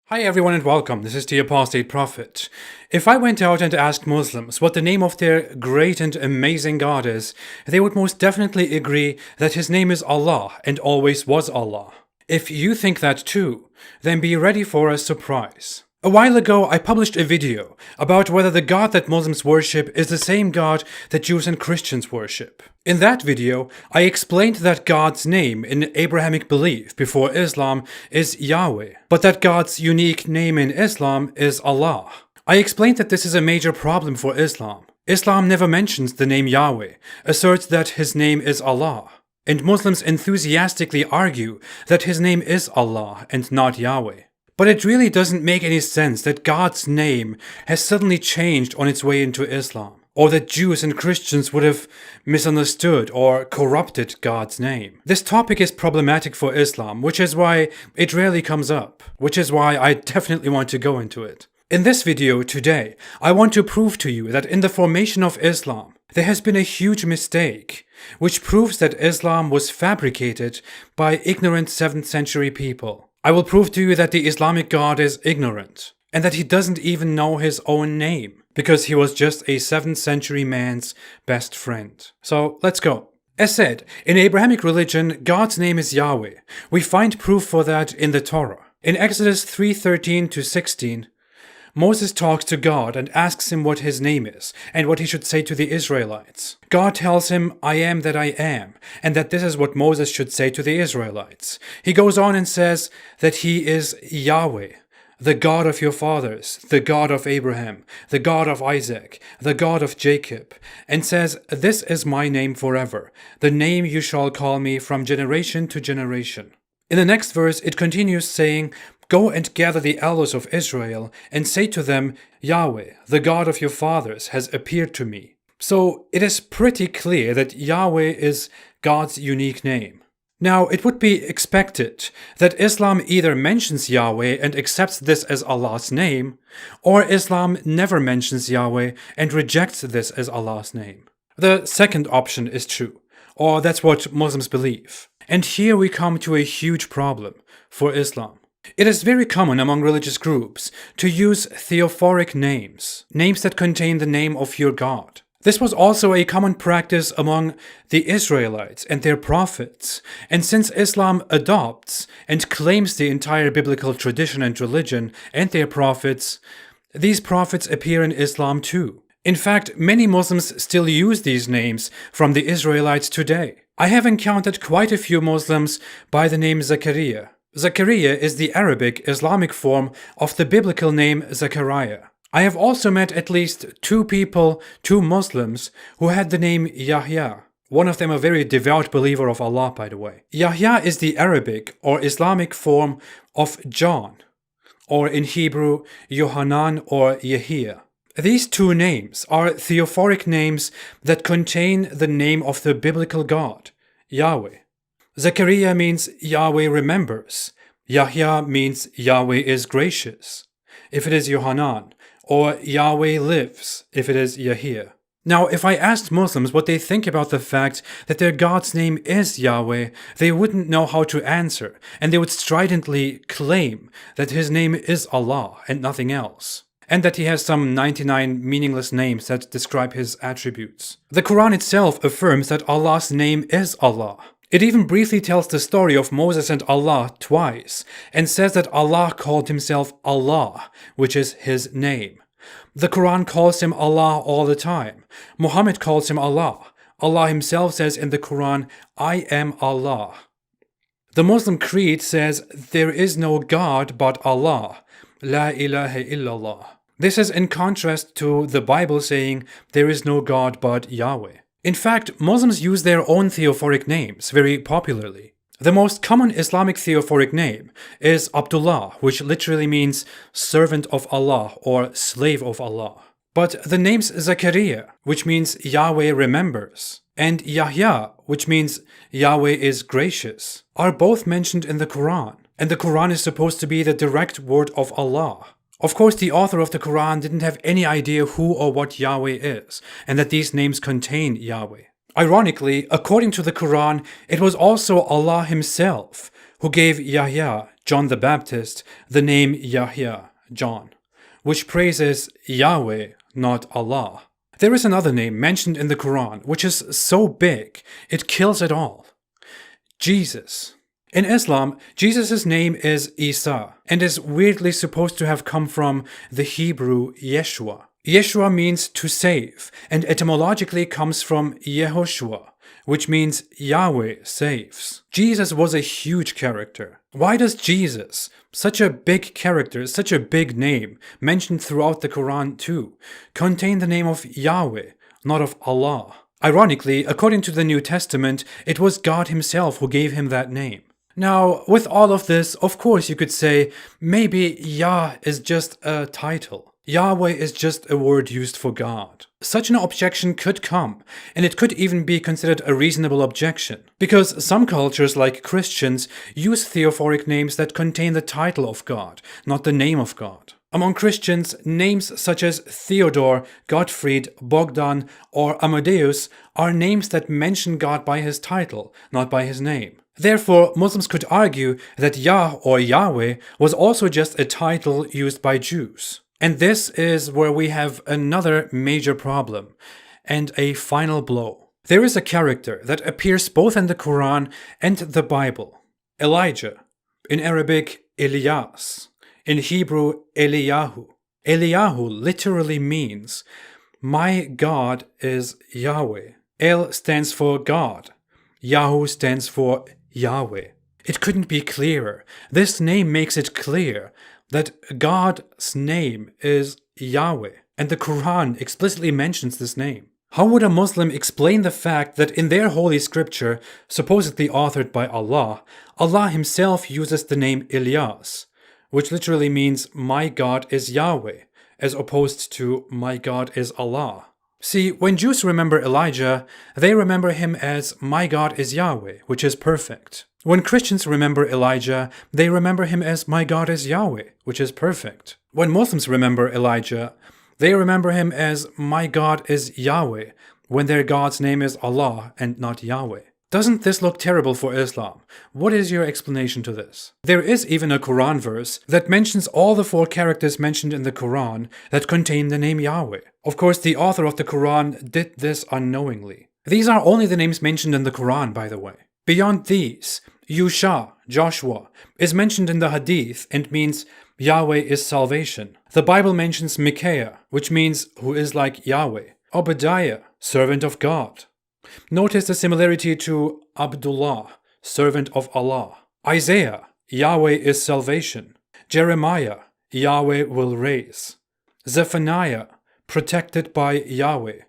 Hi everyone and welcome, this is the Apostate Prophet. If I went out and asked Muslims what the name of their great and amazing God is, they would most definitely agree that his name is Allah and always was Allah. If you think that too, then be ready for a surprise. A while ago, I published a video about whether the God that Muslims worship is the same God that Jews and Christians worship. In that video, I explained that God's name in Abrahamic belief before Islam is Yahweh, but that God's unique name in Islam is Allah. I explained that this is a major problem for Islam. Islam never mentions the name Yahweh, asserts that his name is Allah, and Muslims enthusiastically argue that his name is Allah and not Yahweh. But it really doesn't make any sense that God's name has suddenly changed on its way into Islam, or that Jews and Christians would have misunderstood or corrupted God's name. This topic is problematic for Islam, which is why it rarely comes up, which is why I definitely want to go into it. In this video today, I want to prove to you that in the formation of Islam, there has been a huge mistake, which proves that Islam was fabricated by ignorant 7th century people. I will prove to you that the Islamic God is ignorant, and that he doesn't even know his own name, because he was just a 7th century man's best friend. So let's go. As said, in Abrahamic religion, God's name is Yahweh. We find proof for that in the Torah. In Exodus 3:13-16, Moses talks to God and asks him what his name is and what he should say to the Israelites. God tells him, "I am that I am," and that this is what Moses should say to the Israelites. He goes on and says that he is Yahweh, the God of your fathers, the God of Abraham, the God of Isaac, the God of Jacob, and says, "This is my name forever, the name you shall call me from generation to generation." In the next verse, it continues saying, "Go and gather the elders of Israel and say to them, Yahweh, the God of your fathers, has appeared to me." So it is pretty clear that Yahweh is God's unique name. Now, it would be expected that Islam either mentions Yahweh and accepts this as Allah's name, or Islam never mentions Yahweh and rejects this as Allah's name. The second option is true, or that's what Muslims believe. And here we come to a huge problem for Islam. It is very common among religious groups to use theophoric names, names that contain the name of your God. This was also a common practice among the Israelites and their prophets, and since Islam adopts and claims the entire biblical tradition and religion and their prophets, these prophets appear in Islam too. In fact, many Muslims still use these names from the Israelites today. I have encountered quite a few Muslims by the name Zachariah. Zachariah is the Arabic Islamic form of the biblical name Zechariah. I have also met at least two Muslims, who had the name Yahya. One of them a very devout believer of Allah, by the way. Yahya is the Arabic or Islamic form of John, or in Hebrew, Yohanan or Yahya. These two names are theophoric names that contain the name of the biblical God, Yahweh. Zechariah means Yahweh remembers. Yahya means Yahweh is gracious, if it is Yohanan, or Yahweh lives, if it is Yahya. Now, if I asked Muslims what they think about the fact that their God's name is Yahweh, they wouldn't know how to answer, and they would stridently claim that his name is Allah and nothing else, and that he has some 99 meaningless names that describe his attributes. The Quran itself affirms that Allah's name is Allah. It even briefly tells the story of Moses and Allah twice, and says that Allah called himself Allah, which is his name. The Quran calls him Allah all the time. Muhammad calls him Allah. Allah himself says in the Quran, "I am Allah." The Muslim creed says, "There is no God but Allah. La ilaha illallah." This is in contrast to the Bible saying, "There is no God but Yahweh." In fact, Muslims use their own theophoric names very popularly. The most common Islamic theophoric name is Abdullah, which literally means servant of Allah or slave of Allah. But the names Zachariah, which means Yahweh remembers, and Yahya, which means Yahweh is gracious, are both mentioned in the Quran, and the Quran is supposed to be the direct word of Allah. Of course, the author of the Quran didn't have any idea who or what Yahweh is, and that these names contain Yahweh. Ironically, according to the Quran, it was also Allah himself who gave Yahya John the Baptist the name Yahya, John, which praises Yahweh, not Allah. There is another name mentioned in the Quran which is so big it kills it all. Jesus. In Islam, Jesus' name is Isa and is weirdly supposed to have come from the Hebrew Yeshua. Yeshua means to save and etymologically comes from Yehoshua, which means Yahweh saves. Jesus was a huge character. Why does Jesus, such a big character, such a big name, mentioned throughout the Quran too, contain the name of Yahweh, not of Allah? Ironically, according to the New Testament, it was God himself who gave him that name. Now, with all of this, of course you could say, maybe Yah is just a title. Yahweh is just a word used for God. Such an objection could come, and it could even be considered a reasonable objection, because some cultures, like Christians, use theophoric names that contain the title of God, not the name of God. Among Christians, names such as Theodore, Gottfried, Bogdan, or Amadeus are names that mention God by his title, not by his name. Therefore, Muslims could argue that Yah or Yahweh was also just a title used by Jews. And this is where we have another major problem, and a final blow. There is a character that appears both in the Quran and the Bible. Elijah, in Arabic Elias, in Hebrew Eliyahu. Eliyahu literally means, my God is Yahweh. El stands for God. Yahu stands for Yahweh. It couldn't be clearer. This name makes it clear that God's name is Yahweh, and the Quran explicitly mentions this name. How would a Muslim explain the fact that in their holy scripture, supposedly authored by Allah, Allah himself uses the name Ilyas, which literally means my God is Yahweh, as opposed to my God is Allah? See, when Jews remember Elijah, they remember him as my God is Yahweh, which is perfect. When Christians remember Elijah, they remember him as my God is Yahweh, which is perfect. When Muslims remember Elijah, they remember him as my God is Yahweh, when their God's name is Allah and not Yahweh. Doesn't this look terrible for Islam? What is your explanation to this? There is even a Quran verse that mentions all the 4 characters mentioned in the Quran that contain the name Yahweh. Of course, the author of the Quran did this unknowingly. These are only the names mentioned in the Quran, by the way. Beyond these, Yusha, Joshua, is mentioned in the Hadith and means Yahweh is salvation. The Bible mentions Micaiah, which means who is like Yahweh. Obadiah, servant of God. Notice the similarity to Abdullah, servant of Allah. Isaiah, Yahweh is salvation. Jeremiah, Yahweh will raise. Zephaniah, protected by Yahweh.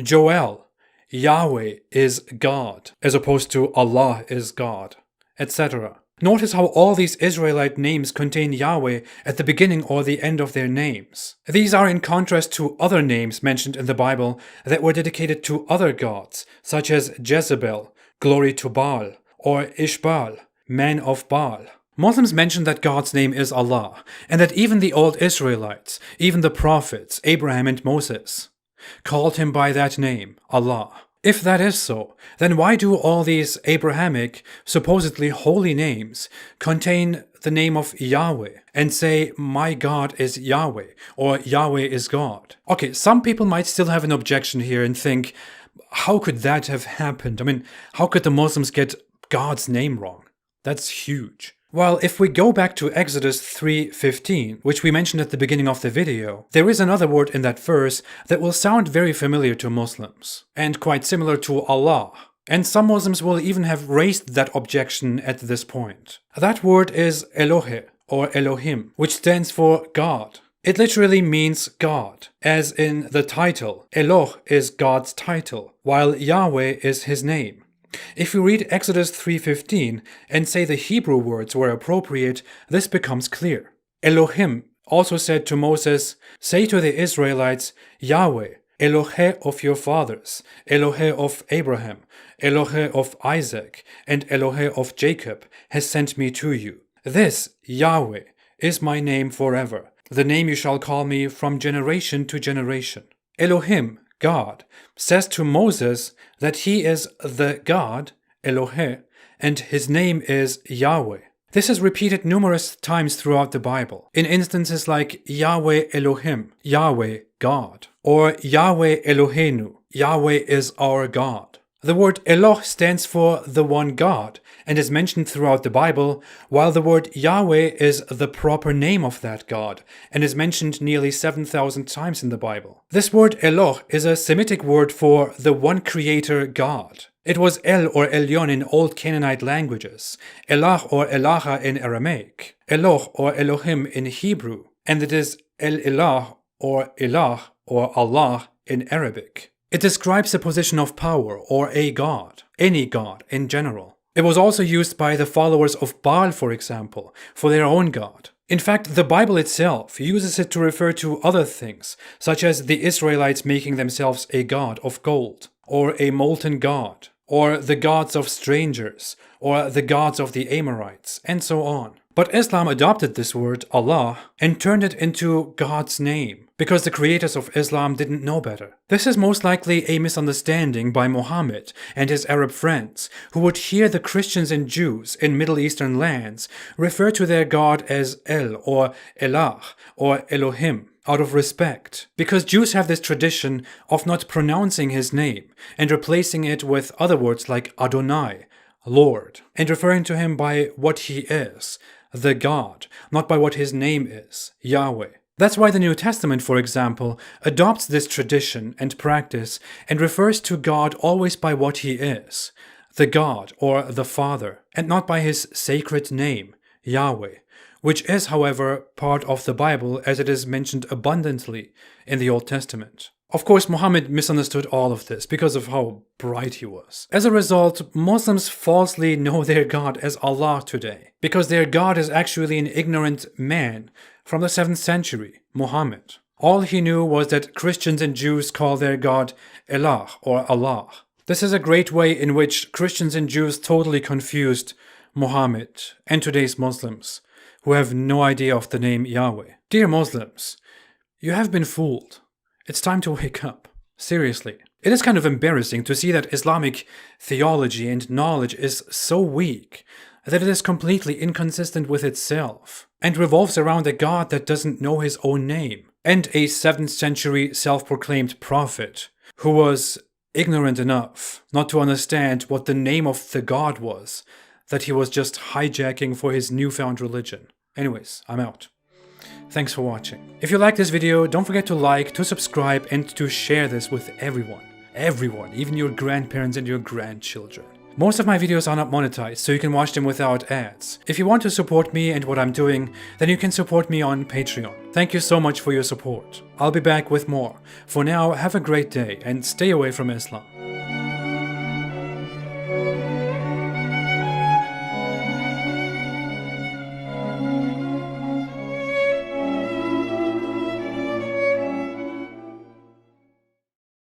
Joel, Yahweh is God, as opposed to Allah is God, etc. Notice how all these Israelite names contain Yahweh at the beginning or the end of their names. These are in contrast to other names mentioned in the Bible that were dedicated to other gods, such as Jezebel, glory to Baal, or Ishbal, man of Baal. Muslims mention that God's name is Allah, and that even the old Israelites, even the prophets, Abraham and Moses, called him by that name, Allah. If that is so, then why do all these Abrahamic, supposedly holy names contain the name of Yahweh and say, my God is Yahweh, or Yahweh is God? Okay, some people might still have an objection here and think, how could that have happened? I mean, how could the Muslims get God's name wrong? That's huge. Well, if we go back to Exodus 3:15, which we mentioned at the beginning of the video, there is another word in that verse that will sound very familiar to Muslims, and quite similar to Allah. And some Muslims will even have raised that objection at this point. That word is Elohe, or Elohim, which stands for God. It literally means God, as in the title. Eloh is God's title, while Yahweh is his name. If you read Exodus 3:15 and say the Hebrew words were appropriate, this becomes clear. Elohim also said to Moses, say to the Israelites, Yahweh, Elohe of your fathers, Elohe of Abraham, Elohe of Isaac, and Elohe of Jacob has sent me to you. This, Yahweh, is my name forever, the name you shall call me from generation to generation. Elohim, God, says to Moses that he is the God, Elohe, and his name is Yahweh. This is repeated numerous times throughout the Bible, in instances like Yahweh Elohim, Yahweh God, or Yahweh Eloheinu, Yahweh is our God. The word Eloh stands for the one God and is mentioned throughout the Bible, while the word Yahweh is the proper name of that God and is mentioned nearly 7,000 times in the Bible. This word Eloh is a Semitic word for the one creator God. It was El or Elyon in Old Canaanite languages, Elah or Elaha in Aramaic, Eloh or Elohim in Hebrew, and it is El Elah or Elah or Allah in Arabic. It describes a position of power or a god, any god in general. It was also used by the followers of Baal, for example, for their own god. In fact, the Bible itself uses it to refer to other things, such as the Israelites making themselves a god of gold, or a molten god, or the gods of strangers, or the gods of the Amorites, and so on. But Islam adopted this word, Allah, and turned it into God's name, because the creators of Islam didn't know better. This is most likely a misunderstanding by Muhammad and his Arab friends, who would hear the Christians and Jews in Middle Eastern lands refer to their God as El or Elah or Elohim, out of respect, because Jews have this tradition of not pronouncing his name and replacing it with other words like Adonai, Lord, and referring to him by what he is, the God, not by what his name is, Yahweh. That's why the New Testament, for example, adopts this tradition and practice and refers to God always by what he is, the God or the Father, and not by his sacred name, Yahweh, which is, however, part of the Bible as it is mentioned abundantly in the Old Testament. Of course, Muhammad misunderstood all of this because of how bright he was. As a result, Muslims falsely know their God as Allah today, because their God is actually an ignorant man from the 7th century, Muhammad. All he knew was that Christians and Jews call their God Elah or Allah. This is a great way in which Christians and Jews totally confused Muhammad and today's Muslims, who have no idea of the name Yahweh. Dear Muslims, you have been fooled. It's time to wake up. Seriously. It is kind of embarrassing to see that Islamic theology and knowledge is so weak that it is completely inconsistent with itself and revolves around a God that doesn't know his own name and a 7th century self-proclaimed prophet who was ignorant enough not to understand what the name of the God was that he was just hijacking for his newfound religion. Anyways, I'm out. Thanks for watching. If you like this video, don't forget to like, to subscribe, and to share this with everyone. Everyone, even your grandparents and your grandchildren. Most of my videos are not monetized, so you can watch them without ads. If you want to support me and what I'm doing, then you can support me on Patreon. Thank you so much for your support. I'll be back with more. For now, have a great day and stay away from Islam.